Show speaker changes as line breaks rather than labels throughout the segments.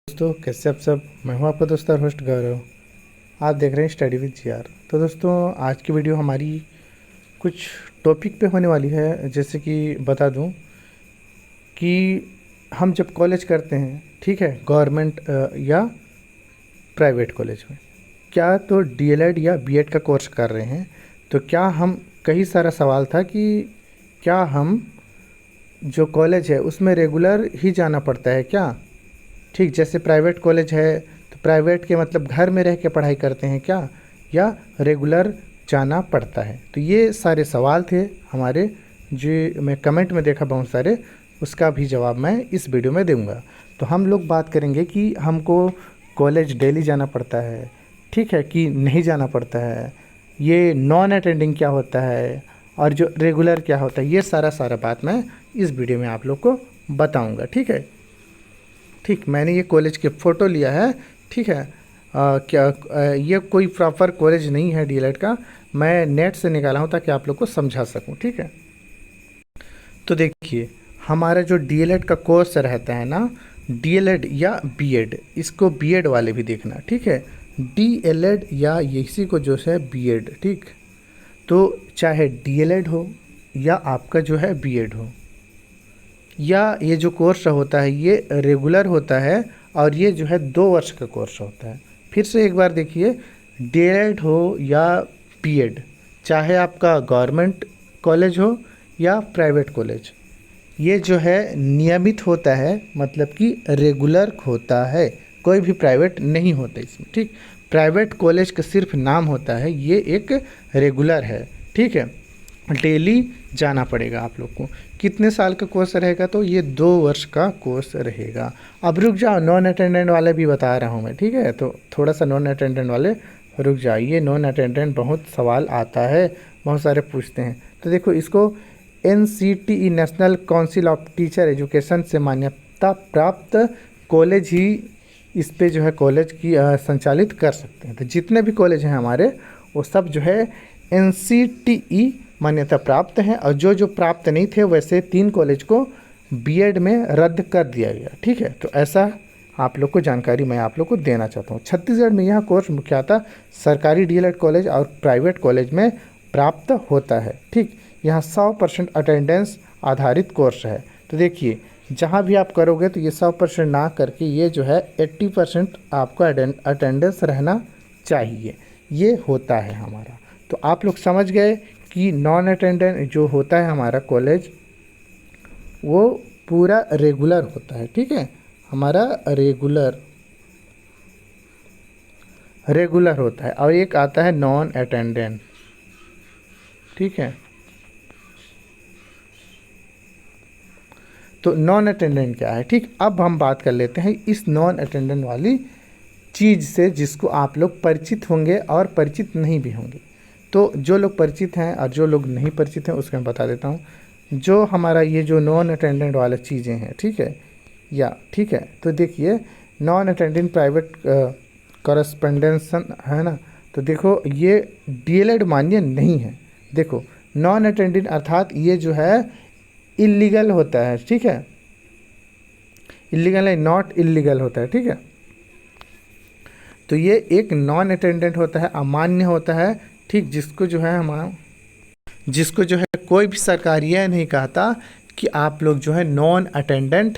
दोस्तों कैसे आप सब। मैं हूं आपका दोस्त और होस्ट गौरव। आप देख रहे हैं स्टडी विद जीआर। तो दोस्तों आज की वीडियो हमारी कुछ टॉपिक पे होने वाली है। जैसे कि बता दूं कि हम जब कॉलेज करते हैं, ठीक है, गवर्नमेंट या प्राइवेट कॉलेज में, क्या तो डीएलएड या बीएड का कोर्स कर रहे हैं, तो क्या हम कई सारा सवाल था कि क्या हम जो कॉलेज है उसमें रेगुलर ही जाना पड़ता है क्या। ठीक, जैसे प्राइवेट कॉलेज है तो प्राइवेट के मतलब घर में रह के पढ़ाई करते हैं क्या, या रेगुलर जाना पड़ता है। तो ये सारे सवाल थे हमारे, जो मैं कमेंट में देखा बहुत सारे, उसका भी जवाब मैं इस वीडियो में दूंगा। तो हम लोग बात करेंगे कि हमको कॉलेज डेली जाना पड़ता है, ठीक है, कि नहीं जाना पड़ता है, ये नॉन अटेंडिंग क्या होता है और जो रेगुलर क्या होता है। ये सारा बात मैं इस वीडियो में आप लोग को बताऊंगा। ठीक है, ठीक, मैंने ये कॉलेज के फ़ोटो लिया है। ठीक है, ये कोई प्रॉपर कॉलेज नहीं है डीएलएड का, मैं नेट से निकाला हूँ ताकि आप लोग को समझा सकूँ। ठीक है, तो देखिए हमारा जो डीएलएड का कोर्स रहता है ना, डीएलएड या बीएड, इसको बीएड वाले भी देखना, ठीक है, डीएलएड या इसी को जो है बीएड। ठीक, तो चाहे डीएलएड हो या आपका जो है बीएड हो, या ये जो कोर्स होता है ये रेगुलर होता है और ये जो है 2 वर्ष का कोर्स होता है। फिर से एक बार देखिए, डीएलएड हो या बीएड, चाहे आपका गवर्नमेंट कॉलेज हो या प्राइवेट कॉलेज, ये जो है नियमित होता है, मतलब कि रेगुलर होता है, कोई भी प्राइवेट नहीं होता इसमें। ठीक, प्राइवेट कॉलेज का सिर्फ नाम होता है, ये एक रेगुलर है। ठीक है, डेली जाना पड़ेगा आप लोग को। कितने साल का कोर्स रहेगा, तो ये 2 वर्ष का कोर्स रहेगा। अब रुक जाओ, नॉन अटेंडेंट वाले भी बता रहा हूँ मैं, ठीक है, तो थोड़ा सा नॉन अटेंडेंट वाले रुक जाइए। नॉन अटेंडेंट बहुत सवाल आता है, बहुत सारे पूछते हैं। तो देखो, इसको NCTE national council of teacher education से मान्यता प्राप्त कॉलेज ही इस पे जो है कॉलेज की संचालित कर सकते हैं। तो जितने भी कॉलेज हैं हमारे, वो सब जो है NCTE मान्यता प्राप्त हैं, और जो प्राप्त नहीं थे वैसे 3 कॉलेज को बीएड में रद्द कर दिया गया। ठीक है, तो ऐसा आप लोग को जानकारी मैं आप लोग को देना चाहता हूँ। छत्तीसगढ़ में यह कोर्स मुख्यतः सरकारी डीएलएड कॉलेज और प्राइवेट कॉलेज में प्राप्त होता है। ठीक, यहाँ 100% अटेंडेंस आधारित कोर्स है। तो देखिए, जहाँ भी आप करोगे तो ये 100% ना करके ये जो है 80% आपको अटेंडेंस रहना चाहिए, ये होता है हमारा। तो आप लोग समझ गए कि नॉन अटेंडेंट जो होता है हमारा कॉलेज, वो पूरा रेगुलर होता है। ठीक है, हमारा रेगुलर होता है, और एक आता है नॉन अटेंडेंट। ठीक है, तो नॉन अटेंडेंट क्या है। ठीक, अब हम बात कर लेते हैं इस नॉन अटेंडेंट वाली चीज़ से, जिसको आप लोग परिचित होंगे और परिचित नहीं भी होंगे। तो जो लोग परिचित हैं और जो लोग नहीं परिचित हैं उसको मैं बता देता हूँ। जो हमारा ये जो नॉन अटेंडेंट वाला चीज़ें हैं, ठीक है, ठीक है, तो देखिए, नॉन अटेंडेंट प्राइवेट कॉरेस्पॉन्डेंसन है ना, तो देखो ये डीएलएड मान्य नहीं है। देखो, नॉन अटेंडेंट अर्थात ये जो है इलीगल होता है। ठीक है, इलीगल है, नॉट इलीगल होता है। ठीक है, तो ये एक नॉन अटेंडेंट होता है, अमान्य होता है। ठीक, जिसको जो है कोई भी सरकार यह नहीं कहता कि आप लोग जो है नॉन अटेंडेंट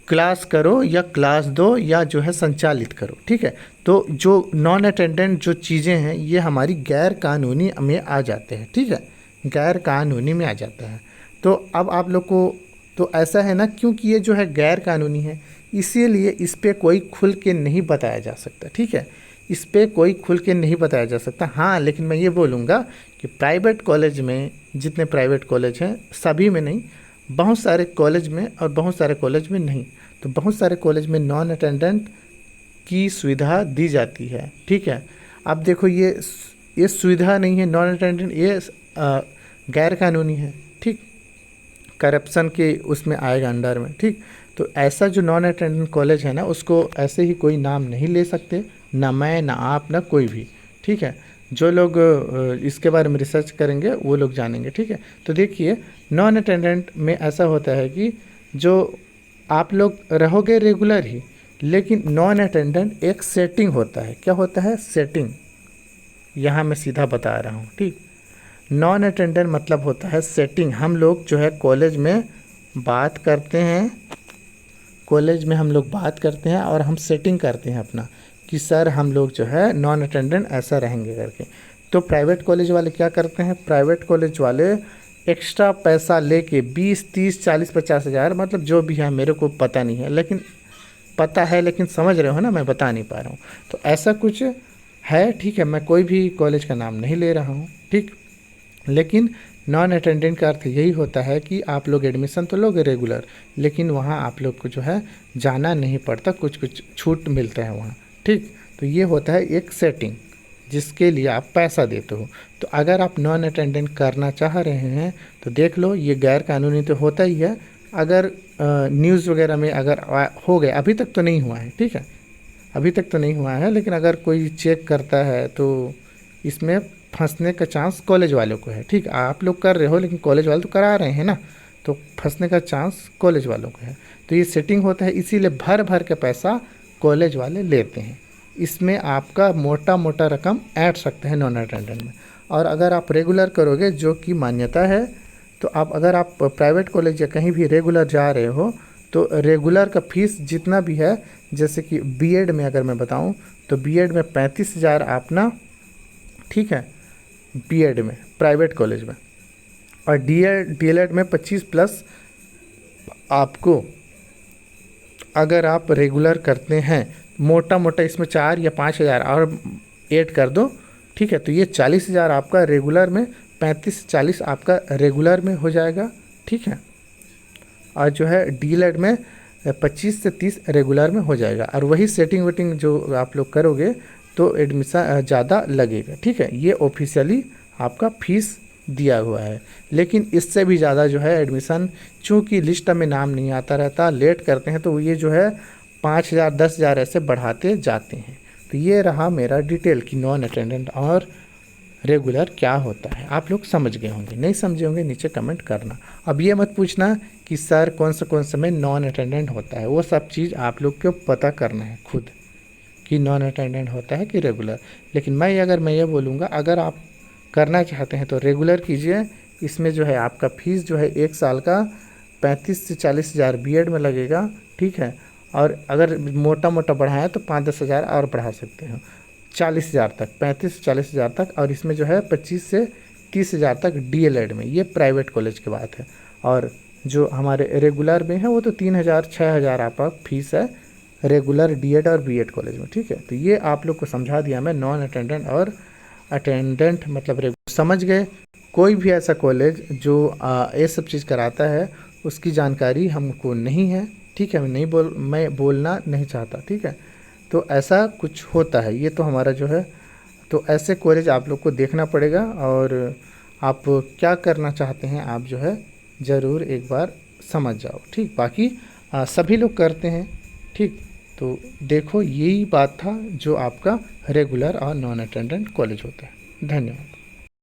क्लास करो या क्लास दो या जो है संचालित करो। ठीक है, तो जो नॉन अटेंडेंट जो चीज़ें हैं ये हमारी गैर कानूनी में आ जाते हैं। ठीक है, गैर कानूनी में आ जाता है। तो अब आप लोग को तो ऐसा है ना, क्योंकि ये जो है गैर कानूनी है, इसीलिए इस पे कोई खुल के नहीं बताया जा सकता। ठीक है, इस पे कोई खुल के नहीं बताया जा सकता। हाँ, लेकिन मैं ये बोलूँगा कि प्राइवेट कॉलेज में, जितने प्राइवेट कॉलेज हैं सभी में नहीं, बहुत सारे कॉलेज में और बहुत सारे कॉलेज में नहीं, तो बहुत सारे कॉलेज में नॉन अटेंडेंट की सुविधा दी जाती है। ठीक है, अब देखो, ये सुविधा नहीं है नॉन अटेंडेंट, ये गैर कानूनी है। ठीक, करप्शन के उसमें आएगा अंडर में। ठीक, तो ऐसा जो नॉन अटेंडेंट कॉलेज है ना, उसको ऐसे ही कोई नाम नहीं ले सकते, ना मैं, ना आप, ना कोई भी। ठीक है, जो लोग इसके बारे में रिसर्च करेंगे वो लोग जानेंगे। ठीक है, तो देखिए, नॉन अटेंडेंट में ऐसा होता है कि जो आप लोग रहोगे रेगुलर ही, लेकिन नॉन अटेंडेंट एक सेटिंग होता है। क्या होता है? सेटिंग। यहाँ मैं सीधा बता रहा हूँ, ठीक। नॉन अटेंडेंट मतलब होता है सेटिंग। हम लोग जो है कॉलेज में बात करते हैं, कॉलेज में हम लोग बात करते हैं और हम सेटिंग करते हैं अपना कि सर हम लोग जो है नॉन अटेंडेंट ऐसा रहेंगे करके। तो प्राइवेट कॉलेज वाले क्या करते हैं? प्राइवेट कॉलेज वाले एक्स्ट्रा पैसा लेके 20, 30, 40, 50 हज़ार, मतलब जो भी है मेरे को पता नहीं है, लेकिन पता है, लेकिन समझ रहे हो ना, मैं बता नहीं पा रहा हूँ। तो ऐसा कुछ है, ठीक है। मैं कोई भी कॉलेज का नाम नहीं ले रहा हूँ, ठीक। लेकिन नॉन अटेंडेंट का अर्थ यही होता है कि आप लोग एडमिशन तो लोगे रेगुलर, लेकिन वहाँ आप लोग को जो है जाना नहीं पड़ता, कुछ कुछ छूट मिलता है वहाँ, ठीक। तो ये होता है एक सेटिंग जिसके लिए आप पैसा देते हो। तो अगर आप नॉन अटेंडेंट करना चाह रहे हैं तो देख लो, ये गैर कानूनी तो होता ही है। अगर न्यूज़ वगैरह में अगर हो गया, अभी तक तो नहीं हुआ है, ठीक है, अभी तक तो नहीं हुआ है, लेकिन अगर कोई चेक करता है तो इसमें फंसने का चांस कॉलेज वालों को है, ठीक। आप लोग कर रहे हो लेकिन कॉलेज वाले तो करा रहे हैं ना, तो फंसने का चांस कॉलेज वालों को है। तो ये सेटिंग होता है, इसीलिए भर भर के पैसा कॉलेज वाले लेते हैं। इसमें आपका मोटा मोटा रकम ऐड सकते हैं नॉन अटेंडेंट में। और अगर आप रेगुलर करोगे, जो कि मान्यता है, तो आप अगर आप प्राइवेट कॉलेज या कहीं भी रेगुलर जा रहे हो तो रेगुलर का फीस जितना भी है, जैसे कि बीएड में अगर मैं बताऊं तो बीएड में 35,000 अपना, ठीक है, बीएड में प्राइवेट कॉलेज में, और डीएलएड में 25 प्लस आपको अगर आप रेगुलर करते हैं। मोटा मोटा इसमें 4 या 5,000 और ऐड कर दो, ठीक है, तो ये 40,000 आपका रेगुलर में, 35-40 आपका रेगुलर में हो जाएगा, ठीक है। और जो है डीएलएड में 25 से 30 रेगुलर में हो जाएगा। और वही सेटिंग वेटिंग जो आप लोग करोगे तो एडमिशन ज़्यादा लगेगा, ठीक है। ये ऑफिशियली आपका फीस दिया हुआ है, लेकिन इससे भी ज़्यादा जो है एडमिशन, चूँकि लिस्ट में नाम नहीं आता रहता, लेट करते हैं, तो ये जो है 5,000, 10,000 ऐसे बढ़ाते जाते हैं। तो ये रहा मेरा डिटेल कि नॉन अटेंडेंट और रेगुलर क्या होता है। आप लोग समझ गए होंगे, नहीं समझे होंगे नीचे कमेंट करना। अब ये मत पूछना कि सर कौन सा में नॉन अटेंडेंट होता है, वो सब चीज़ आप लोग को पता करना है खुद कि नॉन अटेंडेंट होता है कि रेगुलर। लेकिन मैं ये बोलूँगा, अगर आप करना चाहते हैं तो रेगुलर कीजिए। इसमें जो है आपका फ़ीस जो है 1 साल का 35 से 40 हज़ार बीएड में लगेगा, ठीक है। और अगर मोटा मोटा बढ़ाएं तो 5-10 हज़ार और बढ़ा सकते हो, 40 हज़ार तक, 35 से 40 हज़ार तक। और इसमें जो है 25 से 30 हज़ार तक डीएलएड में, ये प्राइवेट कॉलेज की बात है। और जो हमारे रेगुलर में है वो तो 3,000 6,000 आपका फीस है रेगुलर डीएड और बीएड कॉलेज में, ठीक है। तो ये आप लोग को समझा दिया मैं, नॉन अटेंडेंट और अटेंडेंट मतलब रेगुलर। समझ गए? कोई भी ऐसा कॉलेज जो ये सब चीज़ कराता है उसकी जानकारी हमको नहीं है, ठीक है। मैं बोलना नहीं चाहता, ठीक है। तो ऐसा कुछ होता है, ये तो हमारा जो है, तो ऐसे कॉलेज आप लोग को देखना पड़ेगा। और आप क्या करना चाहते हैं आप जो है ज़रूर एक बार समझ जाओ, ठीक। बाकी सभी लोग करते हैं, ठीक। तो देखो, यही बात था जो आपका रेगुलर और नॉन अटेंडेंट कॉलेज होता है। धन्यवाद।